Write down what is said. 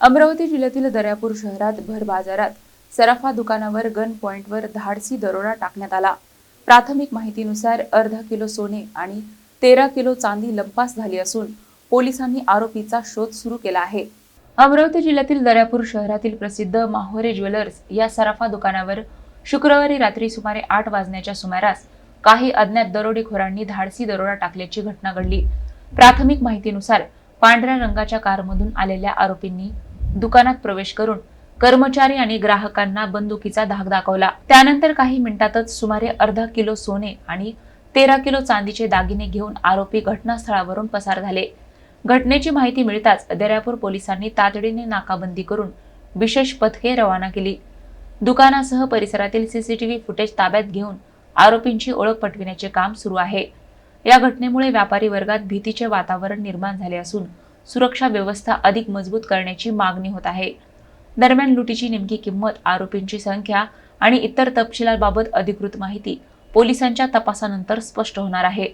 अमरावती जिल्ह्यातील दर्यापूर शहरात भर बाजारात सराफा दुकानावर गन पॉइंटवर धाडसी दरोडा टाकण्यात आला। प्राथमिक माहितीनुसार अर्धा किलो सोने आणि 13 किलो चांदी लंपास झाली असून पोलिसांनी आरोपीचा शोध सुरू केला आहे। अमरावती जिल्ह्यातील दर्यापूर शहरातील प्रसिद्ध माहोरे ज्वेलर्स या सराफा दुकानावर शुक्रवारी रात्री सुमारे 8 वाजण्याच्या सुमारास काही अज्ञात दरोडेखोरांनी धाडसी दरोडा टाकल्याची घटना घडली। प्राथमिक माहितीनुसार पांढऱ्या रंगाच्या कारमधून आलेल्या आरोपींनी दुकानात प्रवेश करून कर्मचारी आणि ग्राहकांना बंदुकीचा धाक दाखवला। त्यानंतर काही मिनिटातच सुमारे अर्धा किलो सोने आणि 13 किलो चांदीचे दागिने घेऊन आरोपी घटनास्थळावरून पसार झाले। घटनेची माहिती मिळताच दर्यापूर पोलिसांनी तातडीने नाकाबंदी करून विशेष पथके रवाना केली। दुकानासह परिसरातील सीसीटीव्ही फुटेज ताब्यात घेऊन आरोपींची ओळख पटविण्याचे काम सुरू आहे। या घटनेमुळे व्यापारी वर्गात भीतीचे वातावरण निर्माण झाले असून सुरक्षा व्यवस्था अधिक मजबूत करण्याची मागणी होत आहे। दरम्यान लुटीची नेमकी किंमत, आरोपींची संख्या आणि इतर तपशिलांबाबत अधिकृत माहिती पोलिसांच्या तपासानंतर स्पष्ट होणार आहे।